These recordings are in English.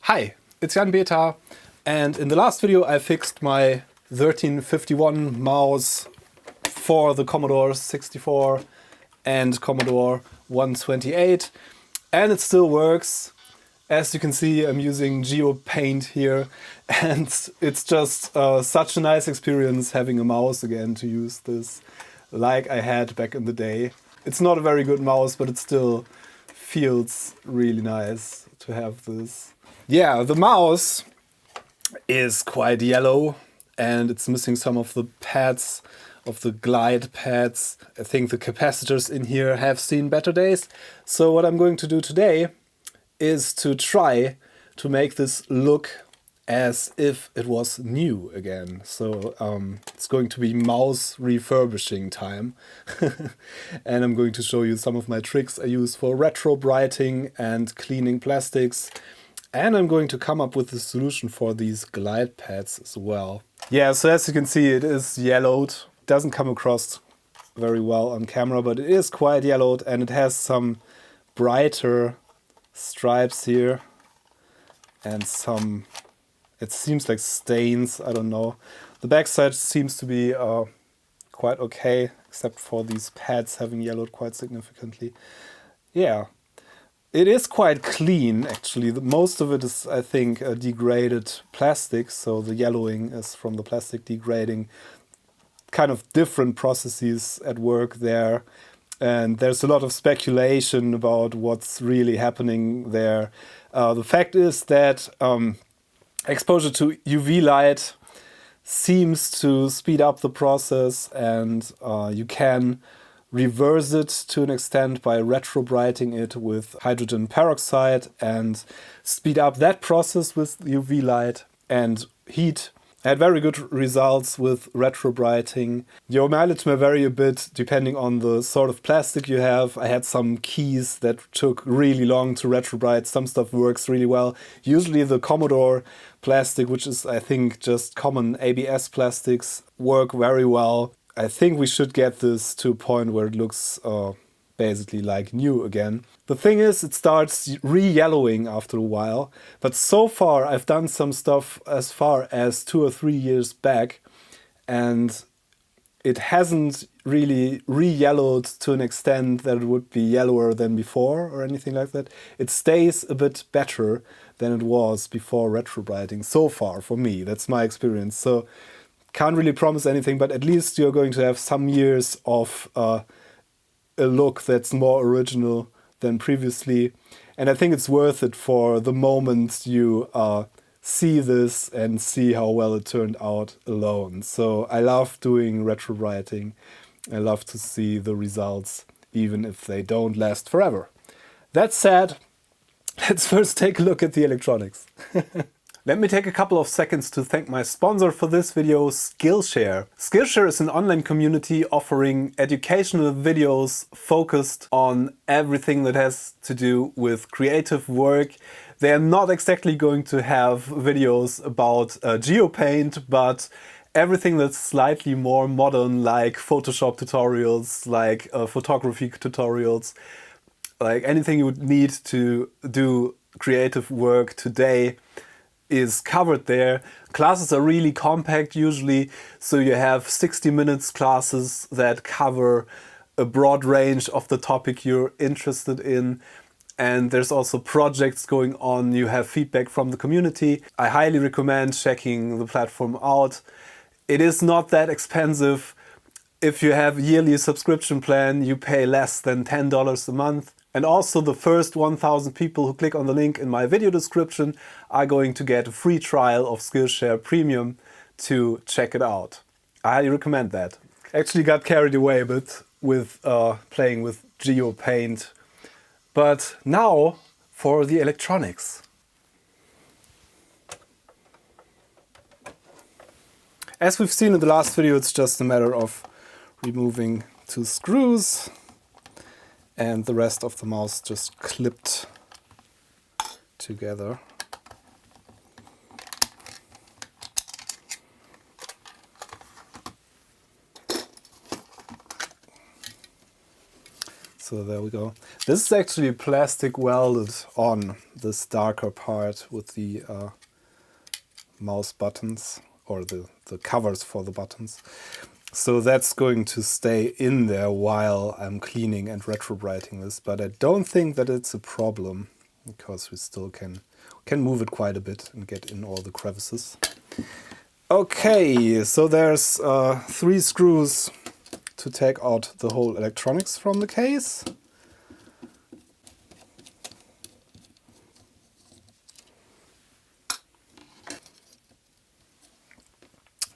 Hi, it's Jan Beta, and in the last video I fixed my 1351 mouse for the Commodore 64 and Commodore 128, and it still works. As you can see, I'm using GeoPaint here, and it's just such a nice experience having a mouse again to use this like I had back in the day. It's not a very good mouse, but it still feels really nice to have this. Yeah, the mouse is quite yellow and it's missing some of the pads, of the glide pads. I think the capacitors in here have seen better days. So what I'm going to do today is to try to make this look as if it was new again. So it's going to be mouse refurbishing time. And I'm going to show you some of my tricks I use for retrobrighting and cleaning plastics. And I'm going to come up with a solution for these glide pads as well. Yeah, so as you can see, it is yellowed. It doesn't come across very well on camera, but it is quite yellowed and it has some brighter stripes here and some, it seems like stains, I don't know. The backside seems to be quite okay, except for these pads having yellowed quite significantly. Yeah. It is quite clean, actually. Most of it is, I think, degraded plastic, so the yellowing is from the plastic degrading. Kind of different processes at work there, and there's a lot of speculation about what's really happening there. The fact is that exposure to UV light seems to speed up the process, and you can reverse it to an extent by retrobrighting it with hydrogen peroxide and speed up that process with UV light and heat. I had very good results with retrobrighting. Your mileage may vary a bit depending on the sort of plastic you have. I had some keys that took really long to retrobright. Some stuff works really well. Usually the Commodore plastic, which is I think just common ABS plastics, work very well. I think we should get this to a point where it looks basically like new again. The thing is, it starts re-yellowing after a while, but so far I've done some stuff as far as 2 or 3 years back, and it hasn't really re-yellowed to an extent that it would be yellower than before or anything like that. It stays a bit better than it was before retrobrighting so far for me. That's my experience. So can't really promise anything, but at least you're going to have some years of a look that's more original than previously. And I think it's worth it for the moment you see this and see how well it turned out alone. So I love doing retrobrighting. I love to see the results, even if they don't last forever. That said, let's first take a look at the electronics. Let me take a couple of seconds to thank my sponsor for this video, Skillshare. Skillshare is an online community offering educational videos focused on everything that has to do with creative work. They are not exactly going to have videos about GeoPaint, but everything that's slightly more modern, like Photoshop tutorials, like photography tutorials, like anything you would need to do creative work today is covered there. Classes are really compact usually, so you have 60 minutes classes that cover a broad range of the topic you're interested in. And there's also projects going on. You have feedback from the community. I highly recommend checking the platform out. It is not that expensive. If you have a yearly subscription plan, you pay less than $10 a month. And also the first 1,000 people who click on the link in my video description are going to get a free trial of Skillshare Premium to check it out. I highly recommend that. Actually got carried away a bit with playing with GeoPaint. But now for the electronics. As we've seen in the last video, it's just a matter of removing 2 screws. And the rest of the mouse just clipped together. So there we go. This is actually plastic welded on, this darker part with the mouse buttons, or the covers for the buttons. So that's going to stay in there while I'm cleaning and retrobrighting this, but I don't think that it's a problem because we still can move it quite a bit and get in all the crevices. Okay, so there's 3 screws to take out the whole electronics from the case.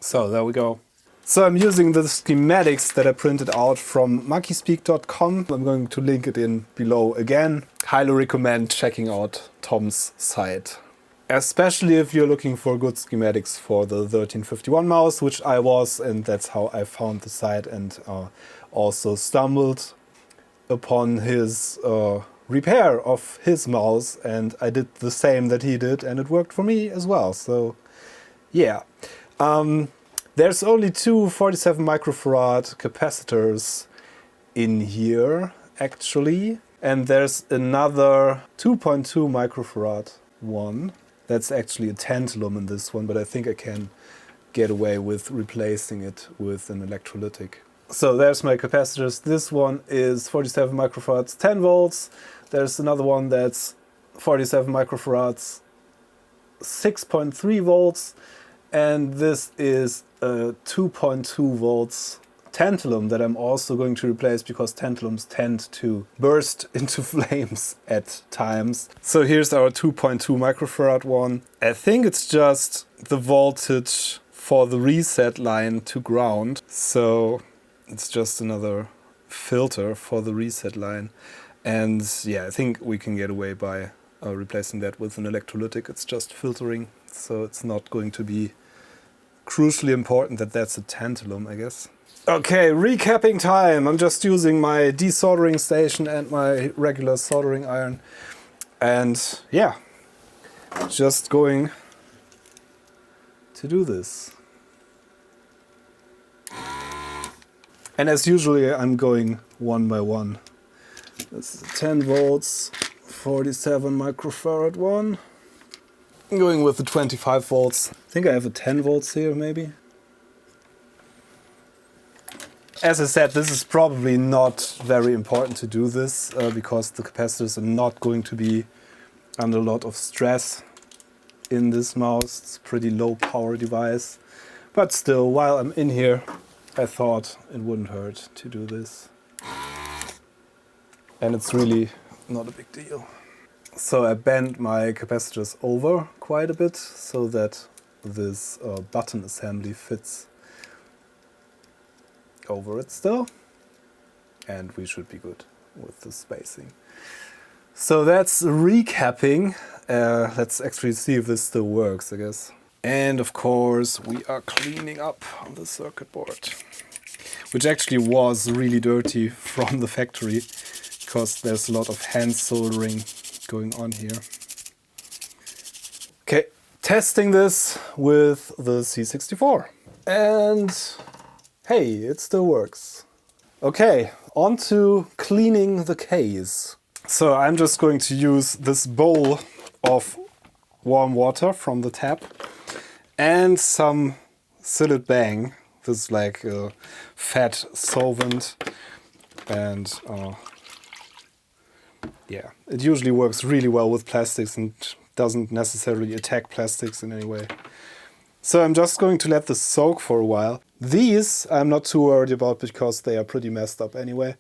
So there we go. So I'm using the schematics that I printed out from monkeyspeak.com. I'm going to link it in below again. Highly recommend checking out Tom's site. Especially if you're looking for good schematics for the 1351 mouse, which I was, and that's how I found the site, and also stumbled upon his repair of his mouse, and I did the same that he did, and it worked for me as well. So yeah. There's only 2 47 microfarad capacitors in here, actually. And there's another 2.2 microfarad one. That's actually a tantalum in this one, but I think I can get away with replacing it with an electrolytic. So there's my capacitors. This one is 47 microfarads, 10 volts. There's another one that's 47 microfarads, 6.3 volts. And this is a 2.2 volts tantalum that I'm also going to replace because tantalums tend to burst into flames at times. So here's our 2.2 microfarad one. I think it's just the voltage for the reset line to ground. So it's just another filter for the reset line. And yeah, I think we can get away by replacing that with an electrolytic. It's just filtering, so it's not going to be crucially important that that's a tantalum, I guess. Okay, recapping time. I'm just using my desoldering station and my regular soldering iron. And yeah, just going to do this. And as usually, I'm going one by one. That's 10 volts, 47 microfarad one. I'm going with the 25 volts. I think I have a 10 volts here, maybe. As I said, this is probably not very important to do this because the capacitors are not going to be under a lot of stress in this mouse. It's a pretty low power device. But still, while I'm in here, I thought it wouldn't hurt to do this. And it's really not a big deal. So I bent my capacitors over quite a bit so that this button assembly fits over it still. And we should be good with the spacing. So that's recapping. Let's actually see if this still works, I guess. And of course we are cleaning up on the circuit board, which actually was really dirty from the factory because there's a lot of hand soldering going on here. Okay, testing this with the C64. And hey, it still works. Okay, on to cleaning the case. So I'm just going to use this bowl of warm water from the tap and some Sillet Bang. This is like a fat solvent, and yeah, it usually works really well with plastics and doesn't necessarily attack plastics in any way. So I'm just going to let this soak for a while. These I'm not too worried about because they are pretty messed up anyway.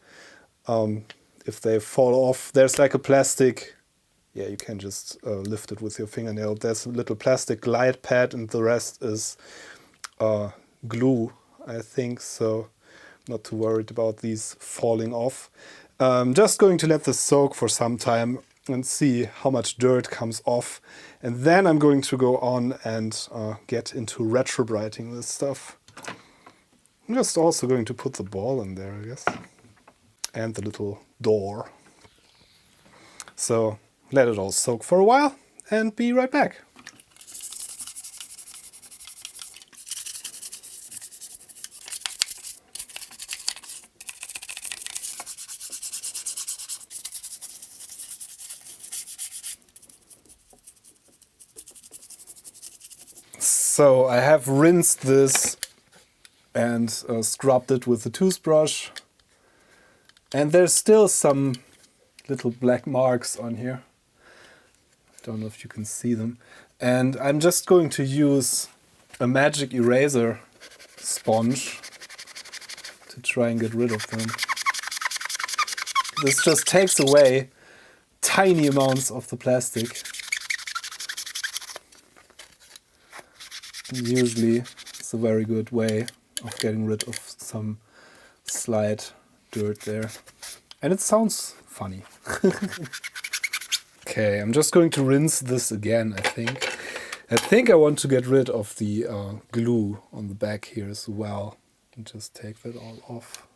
If they fall off, there's like a plastic, yeah, you can just lift it with your fingernail. There's a little plastic glide pad and the rest is glue, I think, so not too worried about these falling off. Just going to let this soak for some time and see how much dirt comes off. And then I'm going to go on and get into retrobrighting this stuff. I'm just also going to put the ball in there, I guess. And the little door. So let it all soak for a while and be right back. So I have rinsed this and scrubbed it with a toothbrush. And there's still some little black marks on here. I don't know if you can see them. And I'm just going to use a magic eraser sponge to try and get rid of them. This just takes away tiny amounts of the plastic. And usually it's a very good way of getting rid of some slight dirt there. And it sounds funny. Okay, I'm just going to rinse this again, I think. I think I want to get rid of the glue on the back here as well. And just take that all off.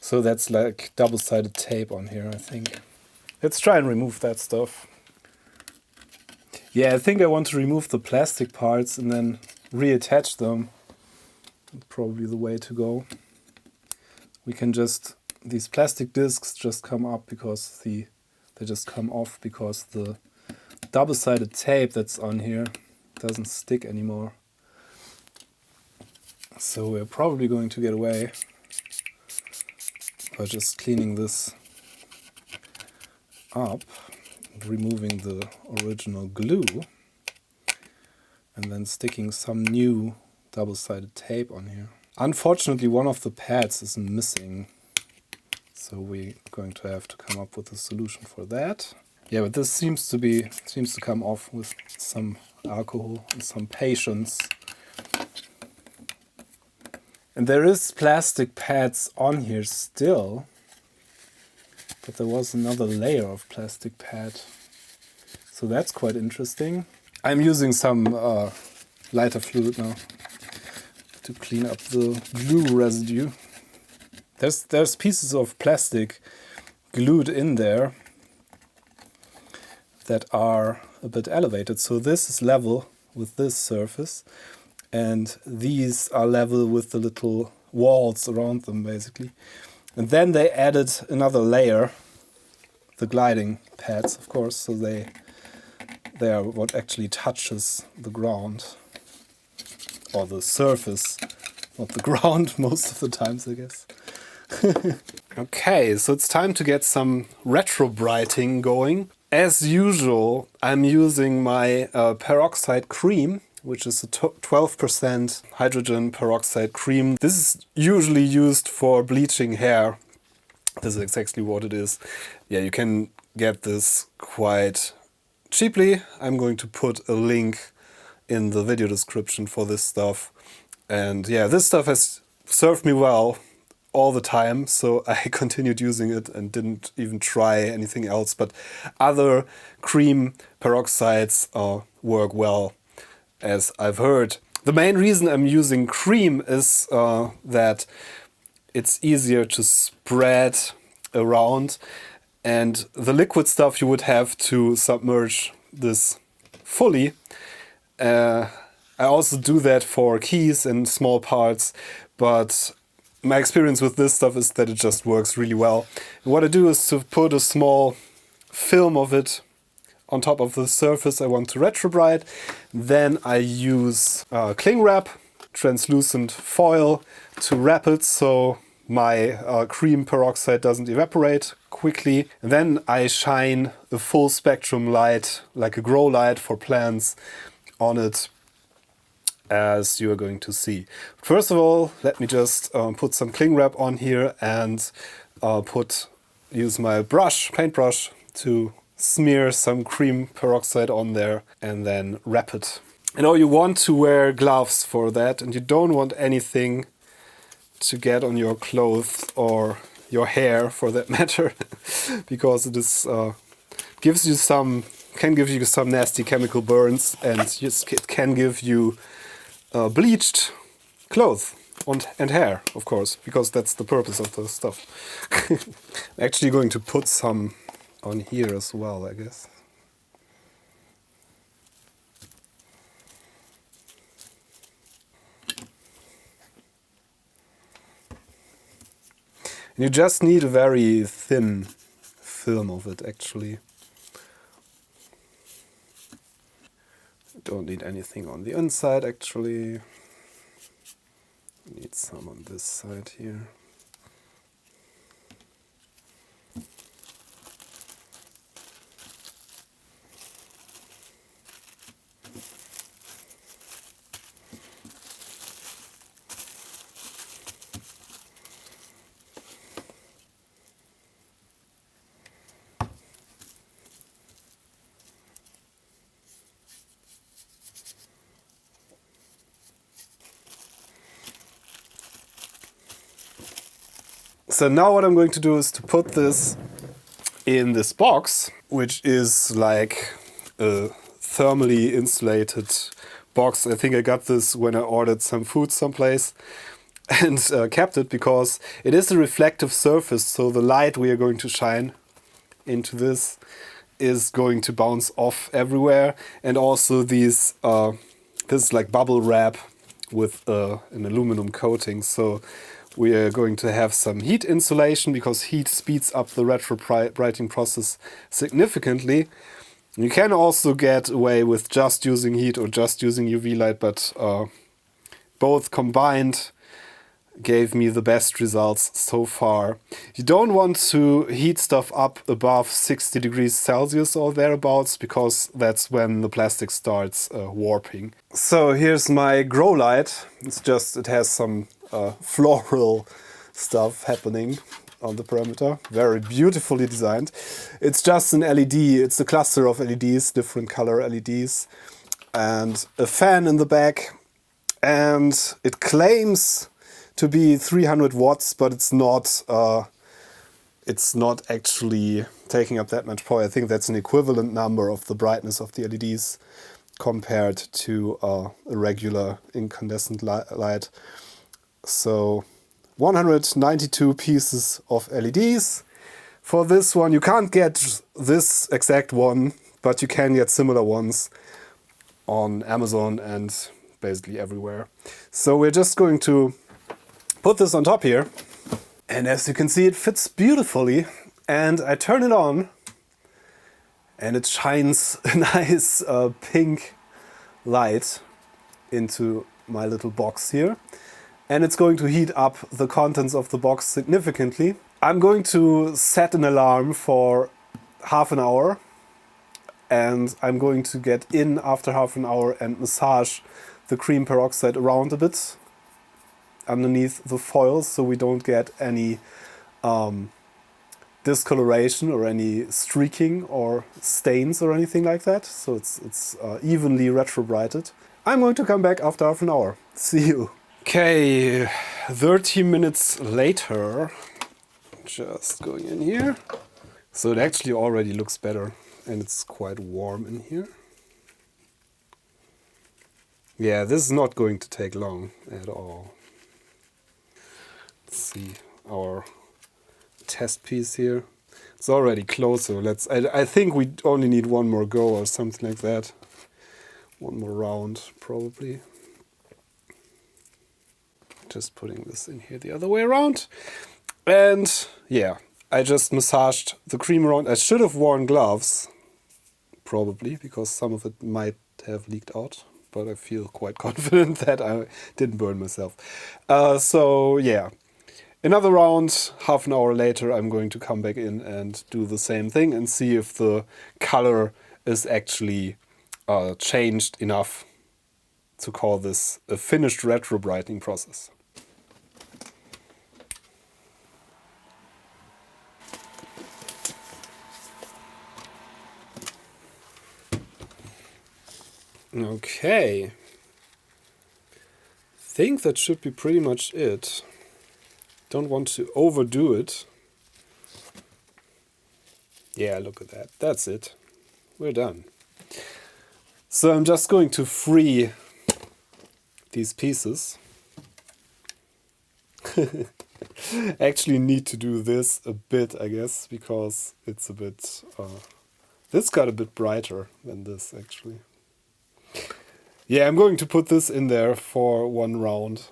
So that's like double-sided tape on here, I think. Let's try and remove that stuff. Yeah, I think I want to remove the plastic parts and then reattach them. That's probably the way to go. We can just, these plastic discs just come up because they just come off because the double-sided tape that's on here doesn't stick anymore. So we're probably going to get away by just cleaning this up, removing the original glue, and then sticking some new double-sided tape on here. Unfortunately, one of the pads is missing, so we're going to have to come up with a solution for that. Yeah, but this seems to come off with some alcohol and some patience. And there is plastic pads on here still, but there was another layer of plastic pad. So that's quite interesting. I'm using some lighter fluid now to clean up the glue residue. There's pieces of plastic glued in there that are a bit elevated. So this is level with this surface, and these are level with the little walls around them, basically. And then they added another layer, the gliding pads, of course, so they are what actually touches the ground, or the surface, not the ground most of the times, I guess. Okay, so it's time to get some retrobrighting going. As usual, I'm using my peroxide cream, which is a 12% hydrogen peroxide cream. This is usually used for bleaching hair. This is exactly what it is. Yeah, you can get this quite cheaply. I'm going to put a link in the video description for this stuff. And yeah, this stuff has served me well all the time, so I continued using it and didn't even try anything else. But other cream peroxides work well, as I've heard. The main reason I'm using cream is that it's easier to spread around, and the liquid stuff you would have to submerge this fully. I also do that for keys and small parts, but my experience with this stuff is that it just works really well. And what I do is to put a small film of it on top of the surface I want to retrobrite. Then I use cling wrap, translucent foil, to wrap it so my cream peroxide doesn't evaporate quickly. And then I shine a full spectrum light, like a grow light for plants, on it, as you are going to see. First of all, let me just put some cling wrap on here and use my paintbrush to smear some cream peroxide on there and then wrap it. You know, you want to wear gloves for that, and you don't want anything to get on your clothes or your hair for that matter, because it is can give you some nasty chemical burns, and it can give you bleached clothes and hair, of course, because that's the purpose of the stuff. I'm actually going to put some on here as well, I guess. And you just need a very thin film of it, actually. Don't need anything on the inside actually. Need some on this side here. So now what I'm going to do is to put this in this box, which is like a thermally insulated box. I think I got this when I ordered some food someplace and kept it because it is a reflective surface, so the light we are going to shine into this is going to bounce off everywhere. And also these this is like bubble wrap with an aluminum coating, so we are going to have some heat insulation because heat speeds up the retrobrighting process significantly. You can also get away with just using heat or just using UV light, but both combined gave me the best results so far. You don't want to heat stuff up above 60 degrees Celsius or thereabouts, because that's when the plastic starts warping. So here's my grow light. It has some floral stuff happening on the perimeter. Very beautifully designed. It's just an LED. It's a cluster of LEDs, different color LEDs, and a fan in the back. And it claims to be 300 watts, but it's not actually taking up that much power. I think that's an equivalent number of the brightness of the LEDs compared to a regular incandescent light. So 192 pieces of LEDs. For this one, you can't get this exact one, but you can get similar ones on Amazon and basically everywhere. So we're just going to put this on top here. And as you can see, it fits beautifully. And I turn it on and it shines a nice pink light into my little box here. And it's going to heat up the contents of the box significantly. I'm going to set an alarm for half an hour, and I'm going to get in after half an hour and massage the cream peroxide around a bit underneath the foil, so we don't get any discoloration or any streaking or stains or anything like that. So it's evenly retrobrighted. I'm going to come back after half an hour. See you. Okay, 30 minutes later, just going in here. So it actually already looks better, and it's quite warm in here. Yeah, this is not going to take long at all. Let's see our test piece here. It's already close, so I think we only need one more go or something like that. One more round, probably. Just putting this in here the other way around. And yeah, I just massaged the cream around. I should have worn gloves, probably, because some of it might have leaked out. But I feel quite confident that I didn't burn myself. So yeah, another round, half an hour later, I'm going to come back in and do the same thing and see if the color is actually changed enough to call this a finished retrobrighting process. Okay, think that should be pretty much it. Don't want to overdo it. Yeah, look at that. That's it. We're done. So I'm just going to free these pieces. Actually need to do this a bit, I guess, because it's a bit... this got a bit brighter than this, actually. Yeah, I'm going to put this in there for one round.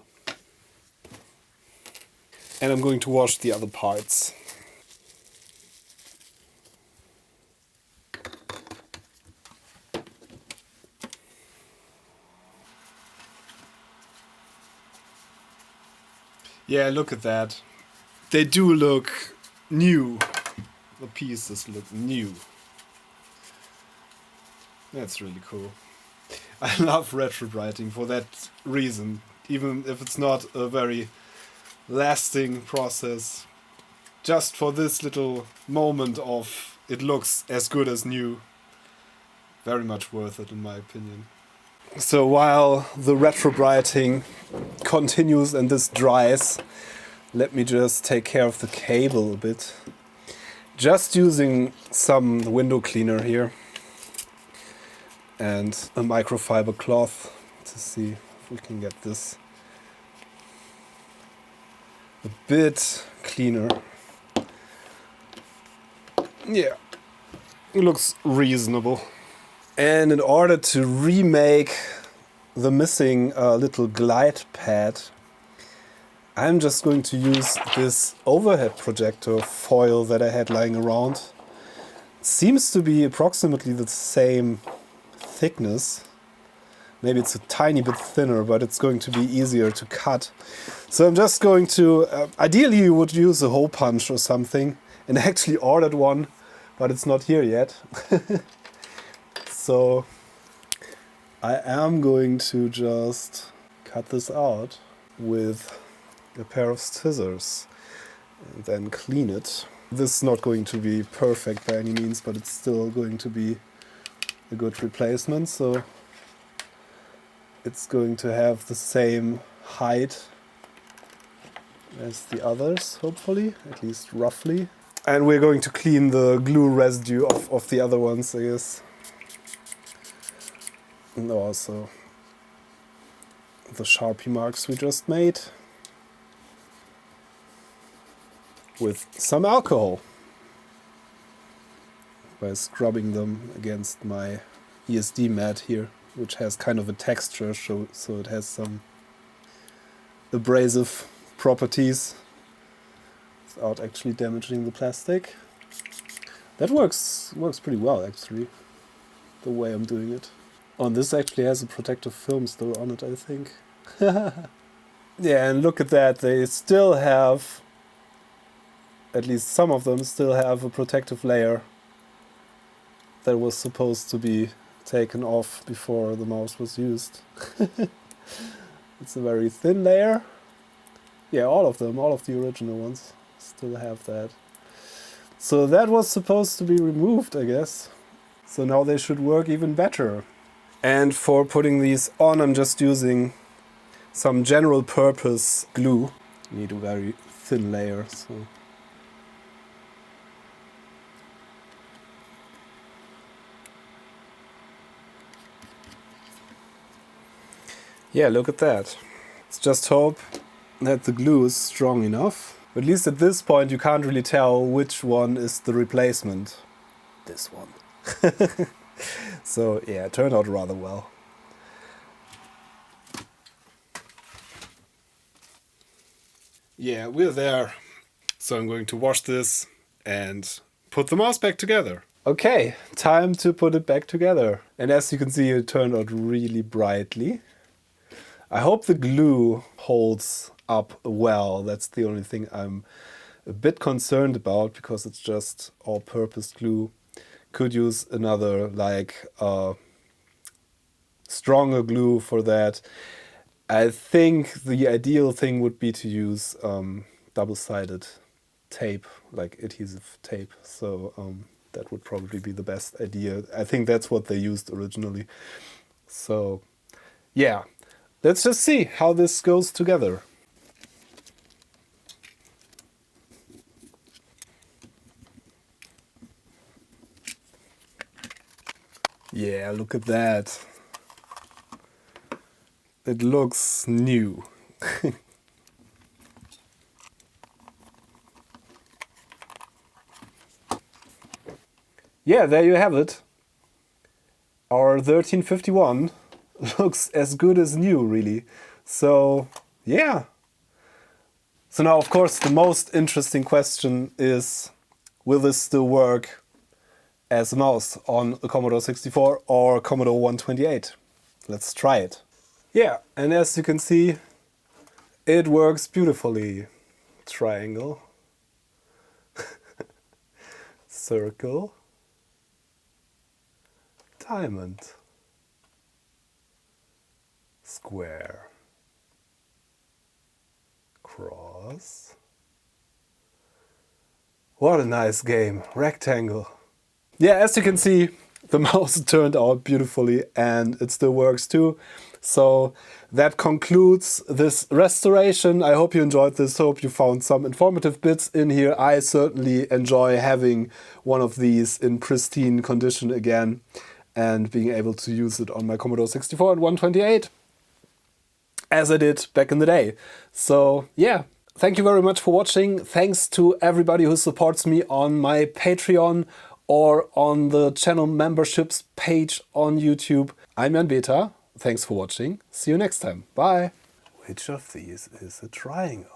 And I'm going to wash the other parts. Yeah, look at that. They do look new. The pieces look new. That's really cool. I love retrobrighting for that reason, even if it's not a very lasting process. Just for this little moment of it looks as good as new. Very much worth it in my opinion. So while the retrobrighting continues and this dries, let me just take care of the cable a bit. Just using some window cleaner here and a microfiber cloth to see if we can get this a bit cleaner. Yeah, it looks reasonable. And in order to remake the missing little glide pad, I'm just going to use this overhead projector foil that I had lying around. It seems to be approximately the same thickness. Maybe it's a tiny bit thinner, but it's going to be easier to cut. So I'm just going to, ideally you would use a hole punch or something, and I actually ordered one, but it's not here yet. So I am going to just cut this out with a pair of scissors and then clean it. This is not going to be perfect by any means, but it's still going to be a good replacement. So it's going to have the same height as the others, hopefully, at least roughly. And we're going to clean the glue residue of the other ones, I guess. And also the Sharpie marks we just made with some alcohol by scrubbing them against my ESD mat here, which has kind of a texture, so it has some abrasive properties without actually damaging the plastic. That works pretty well actually, the way I'm doing it. Oh, and this actually has a protective film still on it, I think. Yeah, and look at that, they still have, at least some of them still have a protective layer that was supposed to be taken off before the mouse was used. It's a very thin layer. Yeah, all of them, all of the original ones still have that. So that was supposed to be removed, I guess. So now they should work even better. And for putting these on, I'm just using some general purpose glue. You need a very thin layer, so. Yeah, look at that. Let's just hope that the glue is strong enough. At least at this point you can't really tell which one is the replacement. This one. So yeah, it turned out rather well. Yeah, we're there. So I'm going to wash this and put the mouse back together. Okay, time to put it back together. And as you can see, it turned out really brightly. I hope the glue holds up well. That's the only thing I'm a bit concerned about, because it's just all-purpose glue. Could use another, like, stronger glue for that. I think the ideal thing would be to use double-sided tape, like adhesive tape. So that would probably be the best idea. I think that's what they used originally. So yeah, let's just see how this goes together. Yeah, look at that. It looks new. Yeah, there you have it. Our 1351 looks as good as new, really. So, yeah. So now, of course, the most interesting question is, will this still work as a mouse on a Commodore 64 or Commodore 128? Let's try it. Yeah, and as you can see, It works beautifully. Triangle. Circle. Diamond. Square. Cross. What a nice game. Rectangle. Yeah, as you can see, the mouse turned out beautifully and it still works too. So that concludes this restoration. I hope you enjoyed this. Hope you found some informative bits in here. I certainly enjoy having one of these in pristine condition again and being able to use it on my Commodore 64 and 128 as I did back in the day. So yeah, thank you very much for watching. Thanks to everybody who supports me on my Patreon or on the channel memberships page on YouTube. I'm Jan Beta. Thanks for watching. See you next time. Bye. Which of these is a triangle?